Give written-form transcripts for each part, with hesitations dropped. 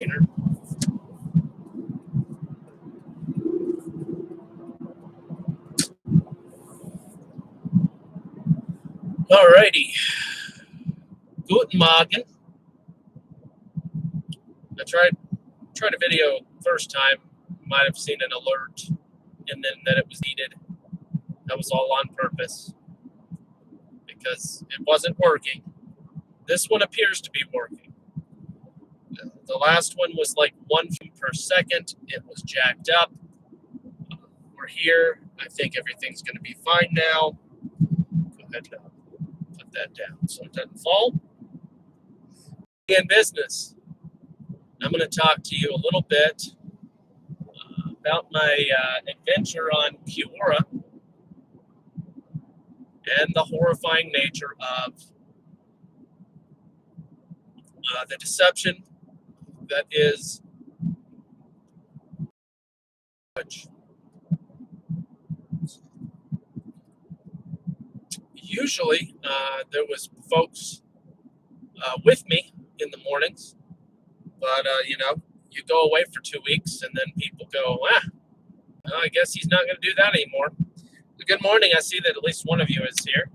Alrighty. Guten Morgen. I tried a video first time. Might have seen an alert and then that it was needed. That was all on purpose because it wasn't working. This one appears to be working. The last one was like 1 per second. It was jacked up. We're here. I think everything's going to be fine now. Go ahead and put that down so it doesn't fall. In business, I'm going to talk to you a little bit about my adventure on Quora and the horrifying nature of the deception that is DOGE. Usually, there was folks with me in the mornings, but you go away for 2 weeks and then people go, I guess he's not going to do that anymore. Good morning. I see that at least one of you is here.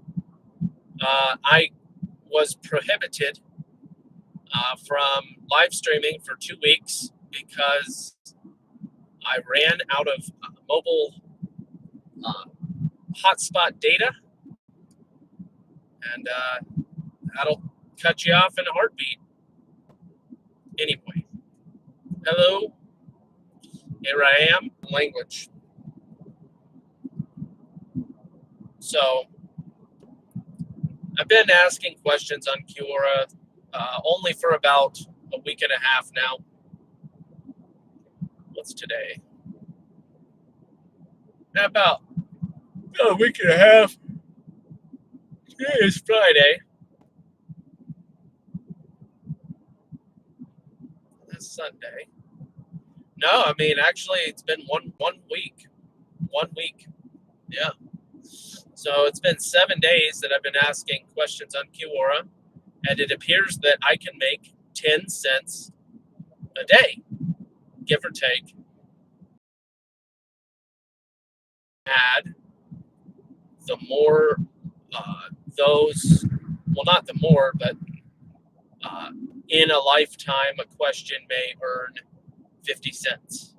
I was prohibited from live streaming for 2 weeks because I ran out of mobile hotspot data, and that'll cut you off in a heartbeat. Anyway, hello, here I am, language. So, I've been asking questions on Quora only for about a week and a half now. What's today? About a week and a half. Today is Friday. That's Sunday. No, I mean, actually, it's been one week. 1 week. Yeah. So it's been 7 days that I've been asking questions on Quora, and it appears that I can make 10 cents a day, give or take. Add the more those, well, not the more, but in a lifetime, a question may earn 50 cents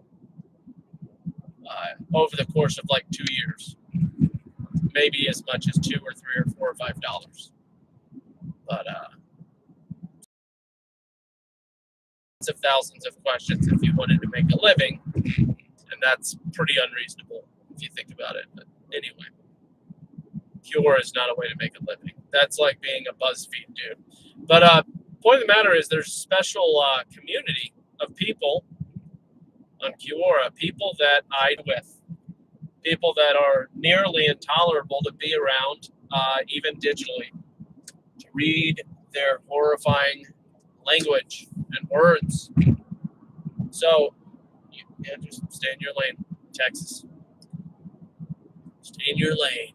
over the course of like 2 years. Maybe as much as $2 or $3 or $4 or $5. But of thousands of questions if you wanted to make a living, and that's pretty unreasonable if you think about it. But anyway, Quora is not a way to make a living. That's like being a BuzzFeed dude. But point of the matter is, there's a special community of people on Quora, people that I with, people that are nearly intolerable to be around, even digitally, to read their horrifying language and words. So, just stay in your lane, Texas. Stay in your lane.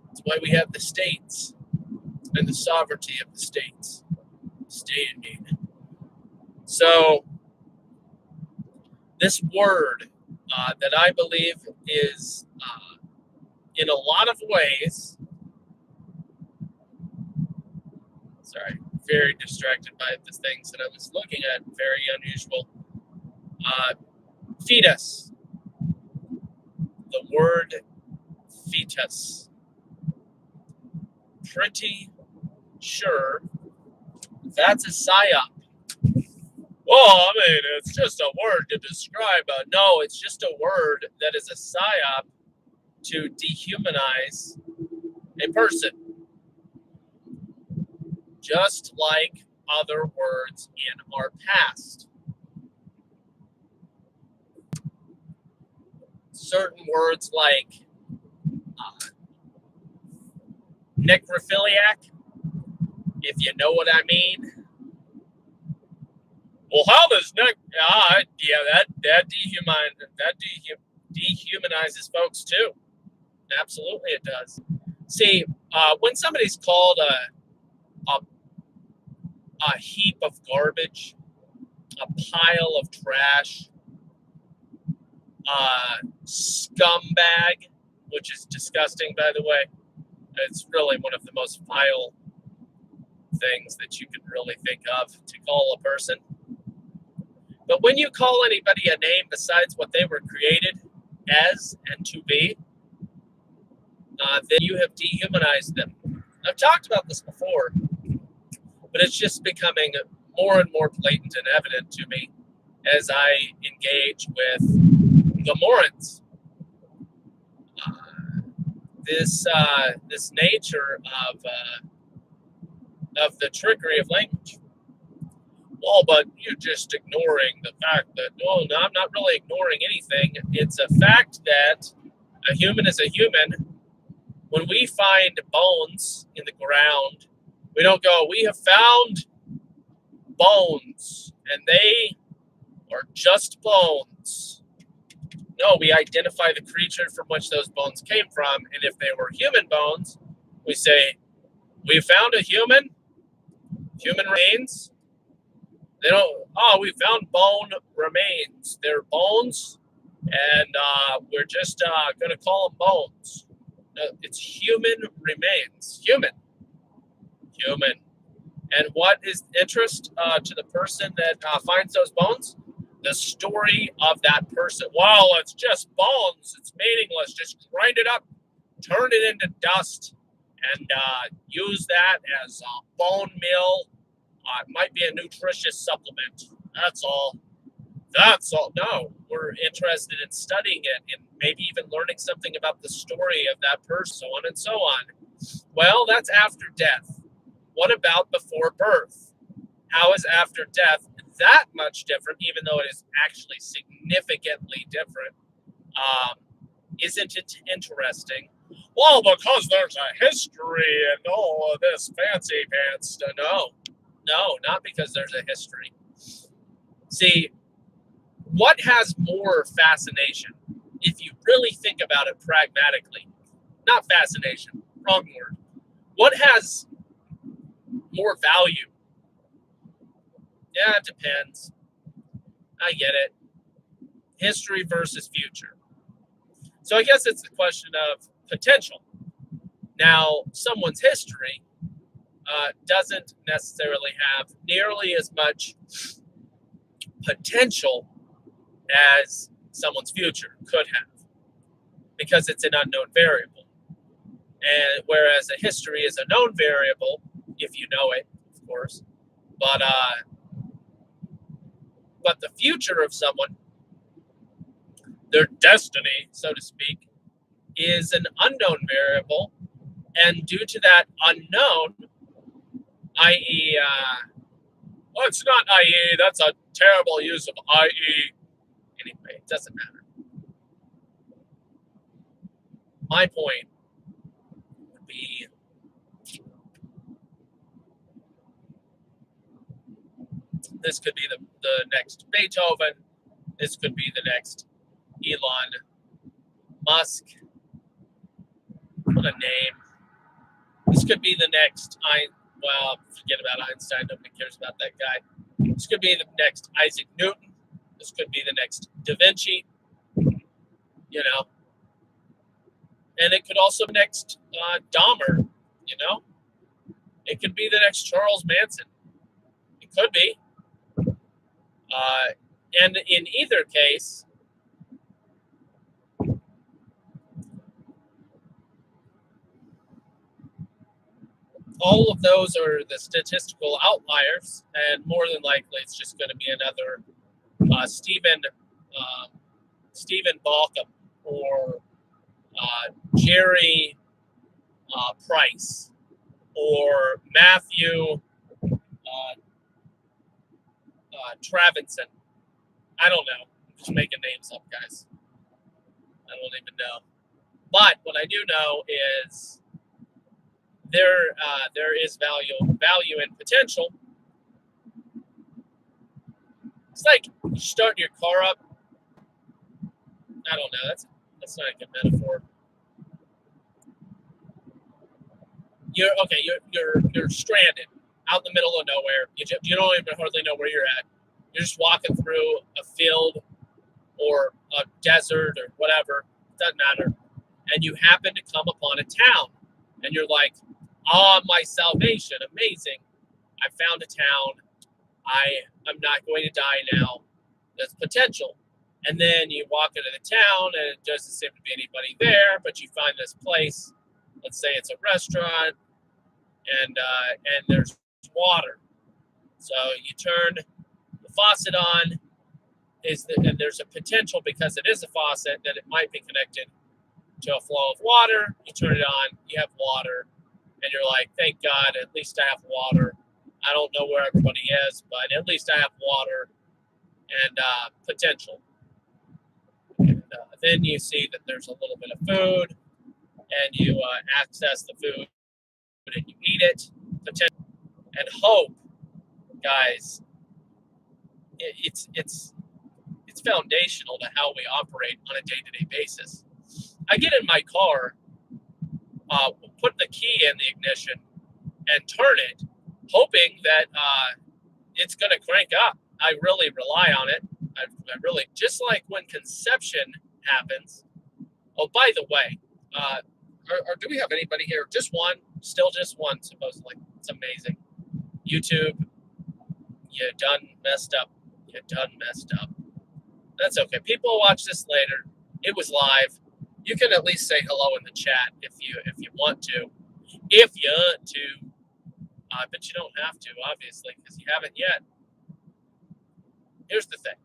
That's why we have the states and the sovereignty of the states. Stay in it. So, this word that I believe is, in a lot of ways, sorry, very distracted by the things that I was looking at, very unusual. Fetus. The word fetus. Pretty sure that's a psyop. Well, I mean, it's just a word to describe no, it's just a word that is a psyop to dehumanize a person. Just like other words in our past. Certain words like necrophiliac, if you know what I mean. Well, how does that dehumanizes folks too? Absolutely, it does. See, when somebody's called a heap of garbage, a pile of trash, scumbag, which is disgusting, by the way. It's really one of the most vile things that you could really think of to call a person. But when you call anybody a name besides what they were created as and to be, then you have dehumanized them. I've talked about this before, but it's just becoming more and more blatant and evident to me as I engage with the Morons. This nature of the trickery of language. Well, but you're just ignoring the fact that, no, I'm not really ignoring anything. It's a fact that a human is a human. When we find bones in the ground, we don't go, we have found bones, and they are just bones. No, we identify the creature from which those bones came from, and if they were human bones, we say, we found a human remains. They don't, we found bone remains. They're bones, and we're just going to call them bones. No, it's human remains. Human. And what is interest to the person that finds those bones? The story of that person. Well, it's just bones. It's meaningless. Just grind it up, turn it into dust, and use that as a bone meal. It might be a nutritious supplement. That's all. No, we're interested in studying it and maybe even learning something about the story of that person, so on and so on. Well, that's after death. What about before birth? How is after death that much different, even though it is actually significantly different? Isn't it interesting? Well, because there's a history and all of this fancy pants. No, not because there's a history. See, what has more fascination, if you really think about it pragmatically? Not fascination, wrong word. What has more value? Yeah, it depends. I get it. History versus future. So I guess it's the question of potential. Now, someone's history doesn't necessarily have nearly as much potential as someone's future could have, because it's an unknown variable. And whereas a history is a known variable, if you know it, of course, but the future of someone, their destiny, so to speak, is an unknown variable, and due to that unknown, i.e., well, it's not i.e., that's a terrible use of i.e. Anyway, it doesn't matter. My point would be, this could be the next Beethoven. This could be the next Elon Musk. What a name. This could be the next, well, forget about Einstein. Nobody cares about that guy. This could be the next Isaac Newton. This could be the next Da Vinci. You know. And it could also be the next Dahmer. You know. It could be the next Charles Manson. It could be. And in either case, all of those are the statistical outliers, and more than likely, it's just going to be another Stephen Balkum or Jerry Price or Matthew Travinson. I don't know. I'm just making names up, guys. I don't even know. But what I do know is there is value and potential. It's like starting your car up. I don't know. That's not a good metaphor. You're stranded out in the middle of nowhere. You don't even hardly know where you're at. You're just walking through a field or a desert or whatever, doesn't matter, and you happen to come upon a town, and you're like, my salvation, amazing. I found a town. I'm not going to die now. There's potential. And then you walk into the town, and it doesn't seem to be anybody there, but you find this place. Let's say it's a restaurant, and there's water. So you turn the faucet on, and there's a potential, because it is a faucet, that it might be connected to a flow of water. You turn it on, you have water, and you're like, thank God, at least I have water. I don't know where everybody is, but at least I have water and potential. And then you see that there's a little bit of food, and you access the food, and you eat it. Potential and hope, guys. It's foundational to how we operate on a day-to-day basis. I get in my car, put the key in the ignition, and turn it, hoping that it's going to crank up. I really rely on it. I really, just like when conception happens. Oh, by the way, or do we have anybody here? Just one? Still just one, supposedly. It's amazing. YouTube, you done messed up. You done messed up. That's okay. People will watch this later. It was live. You can at least say hello in the chat if you want to. If you want to. But you don't have to, obviously, because you haven't yet. Here's the thing.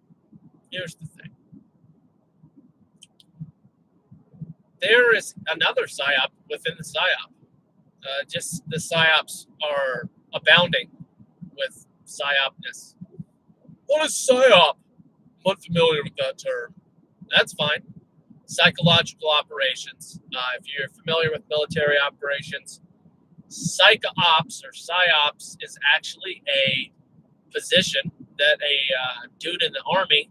There is another PSYOP within the PSYOP. Just the PSYOPs are abounding with PSYOPness. What is PSYOP? I'm unfamiliar with that term. That's fine. Psychological operations. If you're familiar with military operations, psych ops or PSYOPs is actually a position that a dude in the Army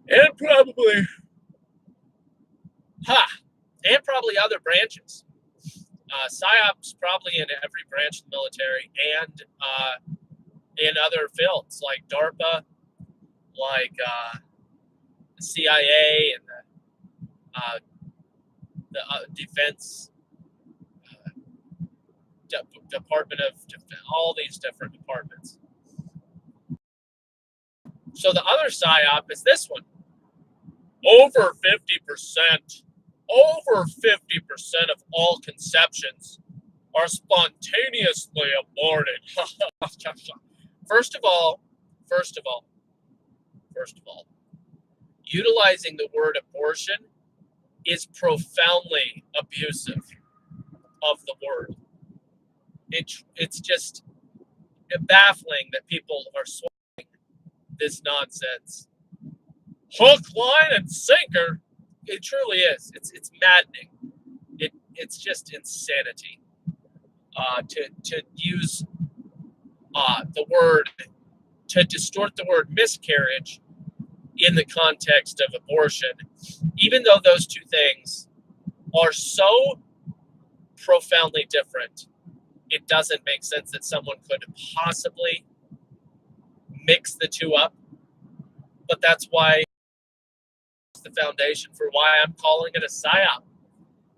and probably other branches. PSYOPs probably in every branch of the military and in other fields like DARPA, like the CIA and the Defense Department of Defense, all these different departments. So the other PSYOP is this one. Over 50% of all conceptions are spontaneously aborted. First of all, utilizing the word abortion is profoundly abusive of the word. It's just baffling that people are swallowing this nonsense. Hook, line, and sinker. It truly is. It's maddening. It's just insanity. To use the word, to distort the word miscarriage in the context of abortion, even though those two things are so profoundly different, it doesn't make sense that someone could possibly mix the two up. But that's why it's the foundation for why I'm calling it a PSYOP,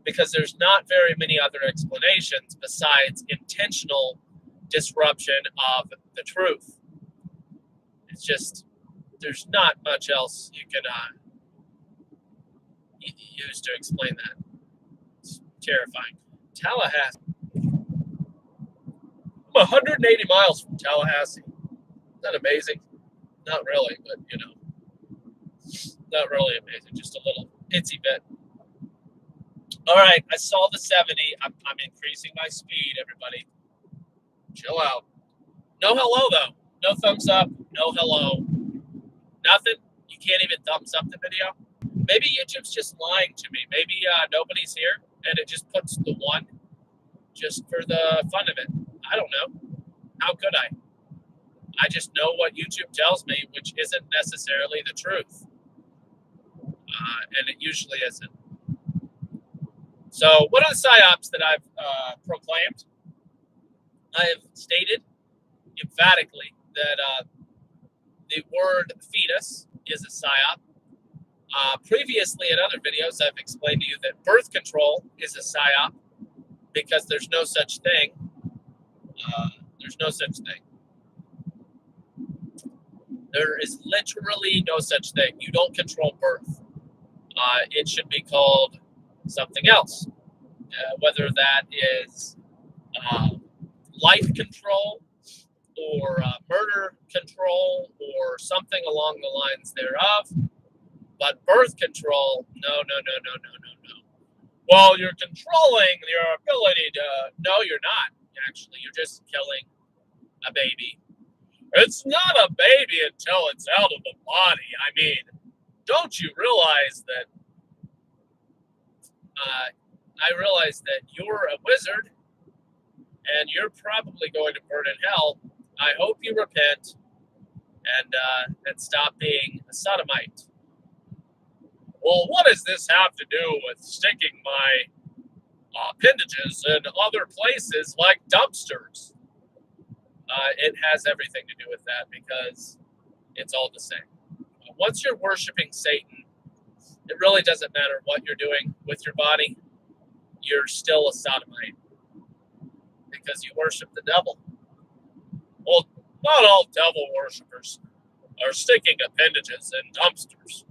because there's not very many other explanations besides intentional disruption of the truth. It's just, there's not much else you can use to explain that. It's terrifying. Tallahassee. I'm 180 miles from Tallahassee. Isn't that amazing? Not really, but not really amazing. Just a little itsy bit. All right, I saw the 70. I'm increasing my speed, everybody. Chill out. No hello, though. No thumbs up. No hello. Nothing. You can't even thumbs up the video. Maybe YouTube's just lying to me. Maybe nobody's here, and it just puts the one just for the fun of it. I don't know. How could I? I just know what YouTube tells me, which isn't necessarily the truth. And it usually isn't. So what are the PSYOPs that I've proclaimed? I have stated emphatically that The word fetus is a psyop. Previously in other videos, I've explained to you that birth control is a psyop because there's no such thing. There's no such thing. There is literally no such thing. You don't control birth. It should be called something else, whether that is life control or murder control or something along the lines thereof. But birth control, no. Well, you're controlling your ability to. No, you're not. Actually, you're just killing a baby. It's not a baby until it's out of the body. I mean, don't you realize that? I realize that you're a wizard, and you're probably going to burn in hell. I hope you repent and stop being a sodomite. Well, what does this have to do with sticking my appendages in other places like dumpsters? It has everything to do with that because it's all the same. Once you're worshiping Satan, it really doesn't matter what you're doing with your body. You're still a sodomite because you worship the devil. Well, not all devil worshippers are sticking appendages in dumpsters.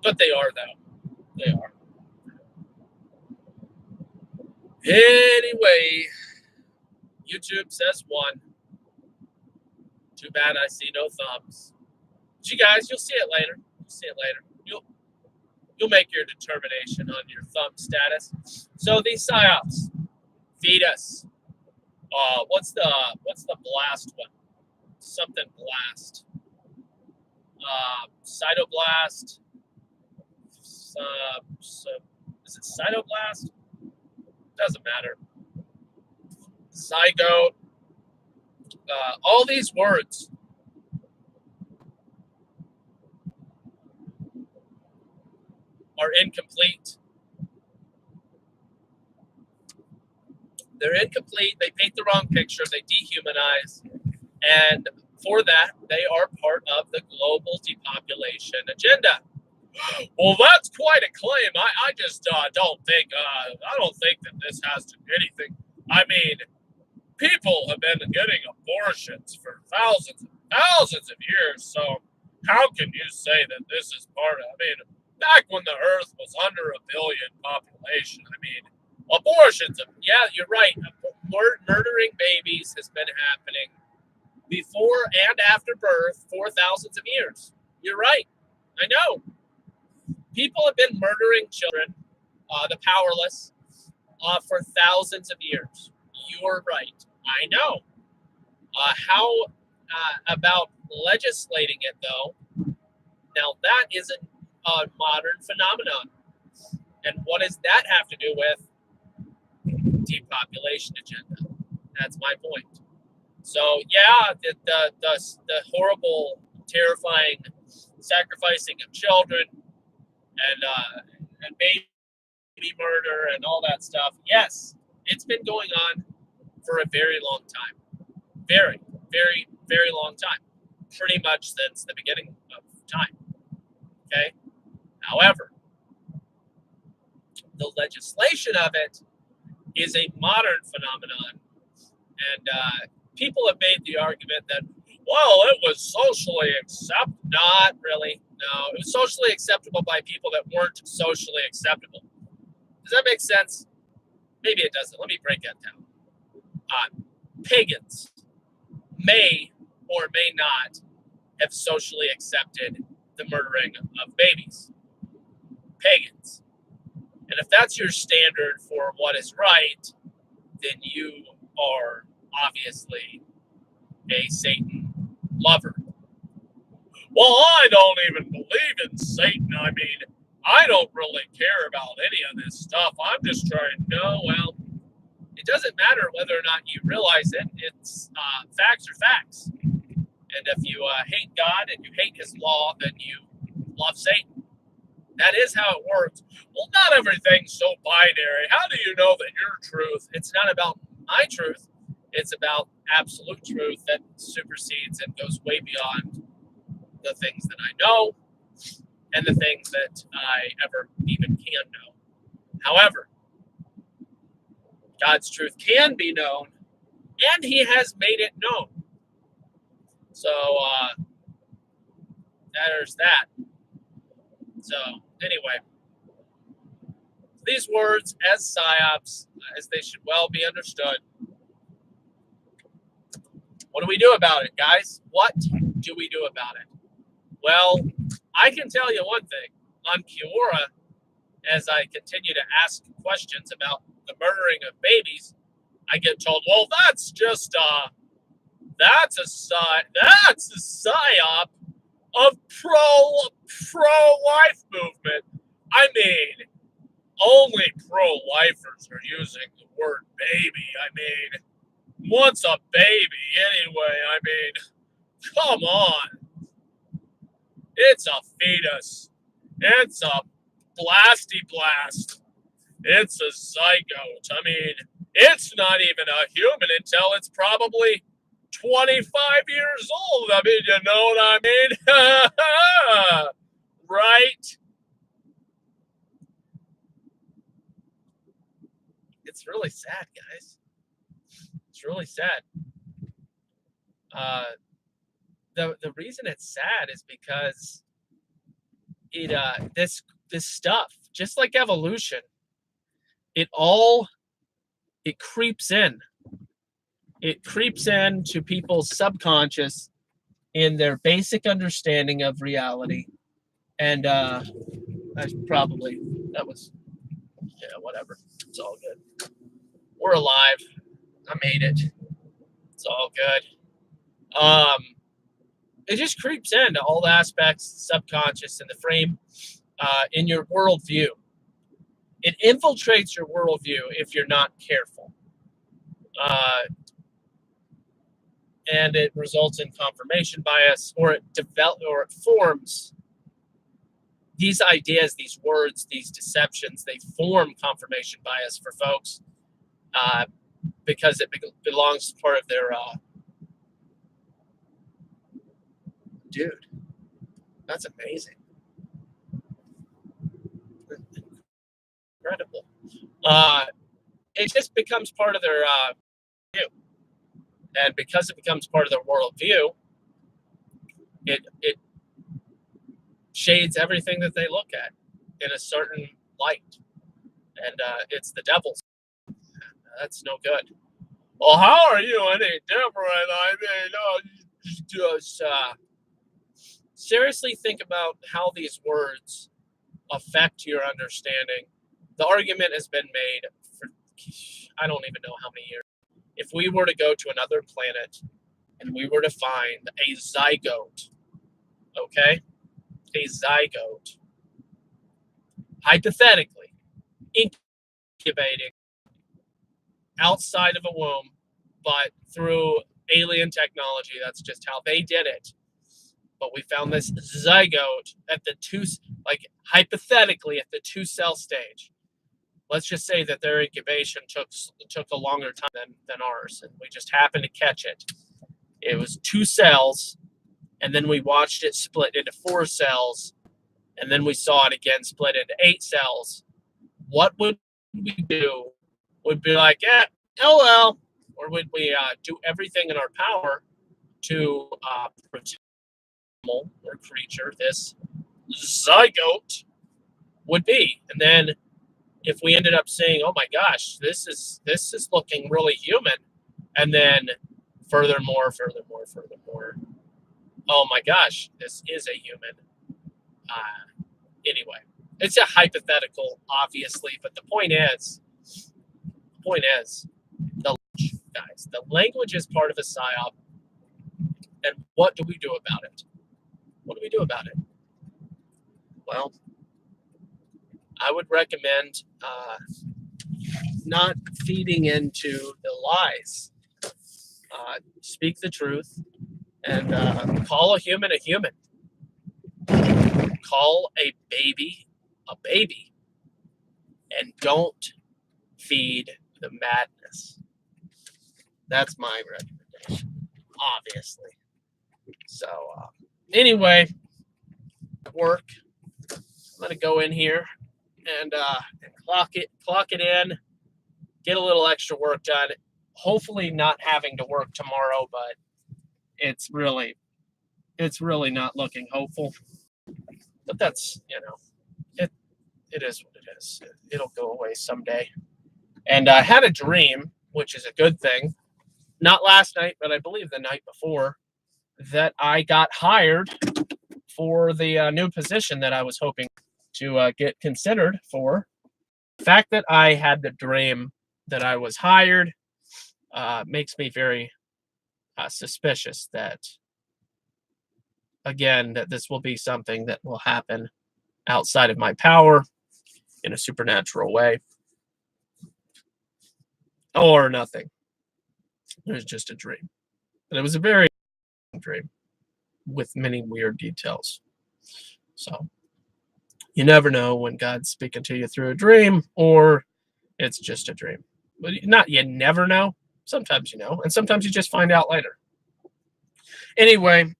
But they are, though. They are. Anyway, YouTube says 1. Too bad I see no thumbs. But you guys, you'll see it later. You'll see it later. You'll make your determination on your thumb status. So these psyops, fetus. What's the blast one? Something blast. Cytoblast. Is it cytoblast? Doesn't matter. Zygote. All these words are incomplete. They're incomplete. They paint the wrong picture. They dehumanize. And for that, they are part of the global depopulation agenda. Well, that's quite a claim. I just don't think that this has to do anything. I mean, people have been getting abortions for thousands and thousands of years. So how can you say that this is part of? I mean, back when the Earth was under 1 billion population, I mean, abortions. Yeah, you're right. Murdering babies has been happening before and after birth for thousands of years. You're right. I know. People have been murdering children, the powerless, for thousands of years. You're right. I know. How about legislating it, though? Now, that is a modern phenomenon. And what does that have to do with depopulation agenda? That's my point. So, yeah, the horrible, terrifying sacrificing of children and baby murder and all that stuff. Yes, it's been going on for a very long time. Very, very, very long time. Pretty much since the beginning of time. Okay? However, the legislation of it is a modern phenomenon. And people have made the argument that, well, it was socially acceptable. Not really. No, it was socially acceptable by people that weren't socially acceptable. Does that make sense? Maybe it doesn't. Let me break that down. Pagans may or may not have socially accepted the murdering of babies. Pagans. And if that's your standard for what is right, then you are obviously a Satan lover. Well, I don't even believe in Satan. I mean, I don't really care about any of this stuff. I'm just trying. No, well, it doesn't matter whether or not you realize it. It's facts are facts. And if you hate God and you hate his law, then you love Satan. That is how it works. Well, not everything's so binary. How do you know that your truth? It's not about my truth. It's about absolute truth that supersedes and goes way beyond the things that I know and the things that I ever even can know. However, God's truth can be known, and he has made it known. So there's that. So anyway, these words as psyops, as they should well be understood. What do we do about it, guys? What do we do about it? Well, I can tell you one thing. On Kiora, as I continue to ask questions about the murdering of babies, I get told, well, that's just that's a psyop of pro-life movement. I mean, only pro-lifers are using the word baby. I mean, what's a baby anyway? I mean, come on. It's a fetus. It's a blasty blast. It's a zygote. I mean, it's not even a human until it's probably 25 years old. I mean, you know what I mean? Right? It's really sad, guys. It's really sad. The reason it's sad is because it this stuff, just like evolution, it creeps in. It creeps into people's subconscious in their basic understanding of reality. And that was, whatever. It's all good. We're alive. I made it. It's all good. It just creeps into all the aspects, subconscious, and the frame in your worldview. It infiltrates your worldview if you're not careful. And it results in confirmation bias, or it forms these ideas, these words, these deceptions. They form confirmation bias for folks because it belongs to part of their dude. That's amazing. Incredible. It just becomes part of their view. And because it becomes part of their worldview, it shades everything that they look at in a certain light. And it's the devil's. That's no good. Well, how are you any different? I mean, just seriously think about how these words affect your understanding. The argument has been made for I don't even know how many years. If we were to go to another planet and we were to find a zygote, okay? A zygote, hypothetically, incubating outside of a womb, but through alien technology, that's just how they did it. But we found this zygote at the hypothetically at the 2-cell stage. Let's just say that their incubation took a longer time than ours, and we just happened to catch it. It was 2 cells, and then we watched it split into 4 cells, and then we saw it again split into 8 cells. What would we do? Would be like, oh well, or would we do everything in our power to protect or creature this zygote would be? And then if we ended up saying, oh my gosh, this is looking really human, and then furthermore, oh my gosh, this is a human. Anyway, it's a hypothetical, obviously, but the point is, the language is part of a psyop, and what do we do about it? What do we do about it? Well, I would recommend not feeding into the lies. Speak the truth and call a human a human. Call a baby a baby. And don't feed the madness. That's my recommendation. obviously. So anyway, at work, I'm gonna go in here and clock it in, get a little extra work done. Hopefully not having to work tomorrow, but it's really not looking hopeful. But that's, it is what it is. It'll go away someday. And I had a dream, which is a good thing. Not last night, but I believe the night before, that I got hired for the new position that I was hoping to get considered for. The fact that I had the dream that I was hired makes me very suspicious that, again, that this will be something that will happen outside of my power in a supernatural way, or nothing. It was just a dream. But it was a very dream with many weird details. So you never know when God's speaking to you through a dream or it's just a dream. But you never know. Sometimes you know, and sometimes you just find out later. Anyway,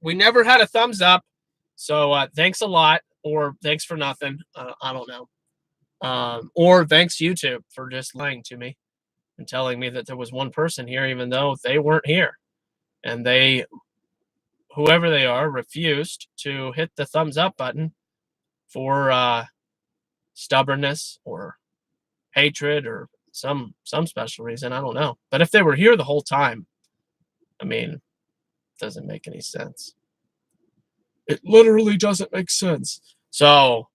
we never had a thumbs up, so thanks a lot, or thanks for nothing. I don't know. Or thanks YouTube for just lying to me and telling me that there was one person here, even though they weren't here. And they, whoever they are, refused to hit the thumbs up button for stubbornness or hatred or some special reason. I don't know. But if they were here the whole time, I mean, it doesn't make any sense. It literally doesn't make sense. So,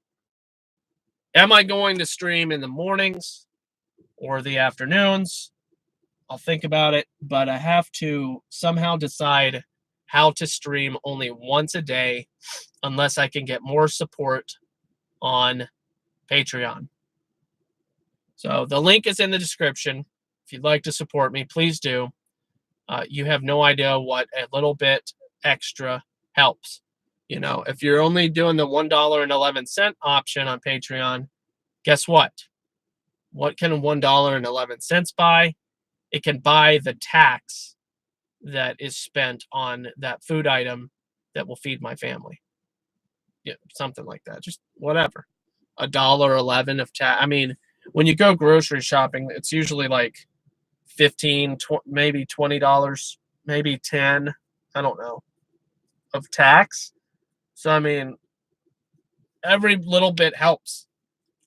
am I going to stream in the mornings or the afternoons? I'll think about it, but I have to somehow decide how to stream only once a day unless I can get more support on Patreon. So the link is in the description. If you'd like to support me, please do. You have no idea what a little bit extra helps. If you're only doing the $1.11 option on Patreon, guess what? What can $1.11 buy? It can buy the tax that is spent on that food item that will feed my family. Yeah, something like that. Just whatever. $1.11 of tax. I mean, when you go grocery shopping, it's usually like $15, maybe $20, maybe $10, I don't know, of tax. So I mean, every little bit helps.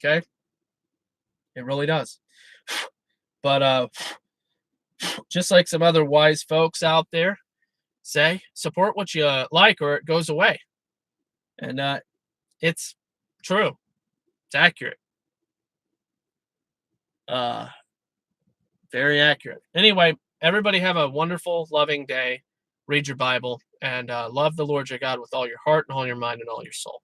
Okay? It really does. But just like some other wise folks out there say, support what you like or it goes away. And it's true. It's accurate. Very accurate. Anyway, everybody have a wonderful, loving day. Read your Bible and love the Lord your God with all your heart and all your mind and all your soul.